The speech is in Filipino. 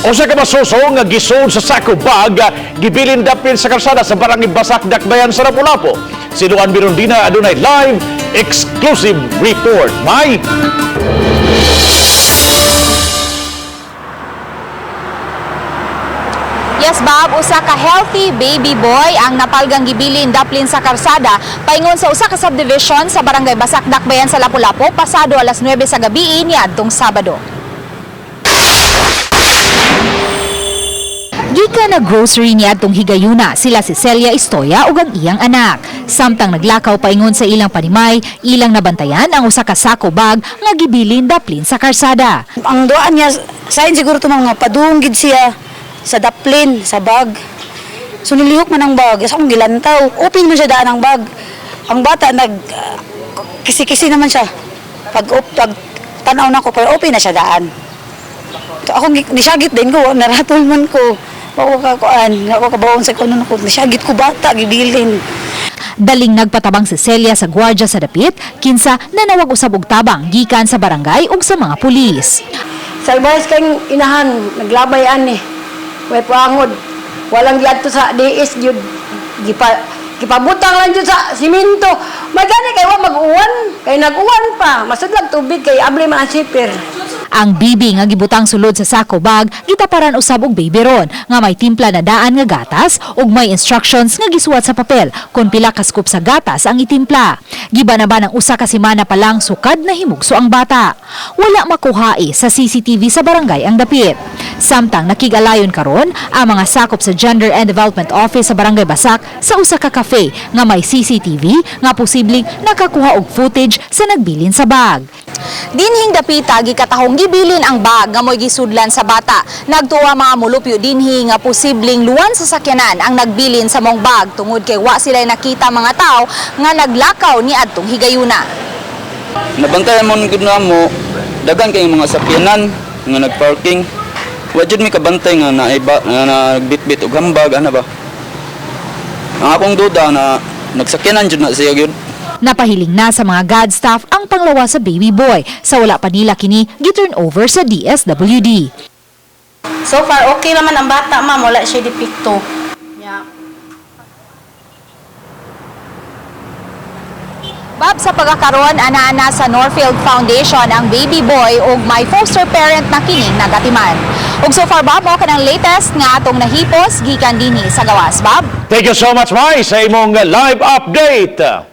Usa ka masuso nga gisud sa sako bag gibilin dapin sa kalsada sa barangay Basak, Dakbayan sa Lapu-Lapu. Si Luan Birondina adunay live exclusive report. May Yes, Bob, usa ka healthy baby boy ang napalgang gibilin daplin sa karsada paingon sa usa ka subdivision sa barangay Basak, Dakbayan sa Lapu-Lapu pasado alas 9 sa gabi niadtong Sabado. Gika na grocery niya atong higayuna sila si Celia Istoya ug ang iyang anak. Samtang naglakaw paingon sa ilang panimay, ilang nabantayan ang usa ka sako bag nga gibilin daplin sa karsada. Ang doan niya, sayon siguro ito mga padunggid siya sa daplin, sa bag. So nilihok man ang bag, sa akong gilantaw, open mo siya daan ang bag. Ang bata, kisi-kisi naman siya. Pag tanaw na ko, pero open na siya daan. So ako nisagit din ko, naratol man ko. Ako kabawang sa kuno ko, nisagit ko bata, gibilin. Daling nagpatabang si Celia sa gwardya sa dapit, kinsa nanawag usab og tabang gikan sa barangay ug sa mga pulis. Salbayas kayong inahan, naglabay ani. May pangod. Walang giadto sa DS jud. Gipabutang lang jud sa simento. Magani kay wa mag-uwan, kay nag-uwan pa. Masudlag tubig kay abli man ang sipir. Ang bibi nga gibutang sulod sa sako bag gitaparan usab og baby ron nga may timpla na daan nga gatas ug may instructions nga gisuwat sa papel kung pila ka scoop sa gatas ang itimpla. Gibanaban ang usa ka semana pa lang sukad na himugso ang bata. Wala makuhai sa CCTV sa barangay ang dapit. Samtang nakigalayon karon ang mga sakop sa Gender and Development Office sa Barangay Basak sa usa ka cafe nga may CCTV nga posibleng nakakuha og footage sa nagbilin sa bag. Dinhing dapita gikatahong gibilin ang bag nga moy gisudlan sa bata. Nagtuwa mga mulupyo dinhi nga posibleng luwan sa sakyanan ang nagbilin sa mong bag tungod kay wa sila nakita mga tao nga naglakaw ni adtong higayuna. Nabantayan mo gud mo dagan kay mga sakyanan nga nagparking. Wa jud mi kabantay nga naiba nga nagbitbit og hambag ana ba. Ang akong duda na nagsakyanan jud na siya gyud. Napahiling na sa mga God staff ang panglawa sa baby boy sa wala pa nila kini giturn over sa DSWD. So far, okay naman ang bata, ma'am. Wala siya depekto. Yeah. Bob, sa pagkakaroon, ana sa Northfield Foundation ang baby boy ug may foster parent na kining nagatiman. Ug so far, Bob, mo kanang latest nga atong nahipos gikan dinhi sa gawas, Bob. thank you so much, May, sa imong live update.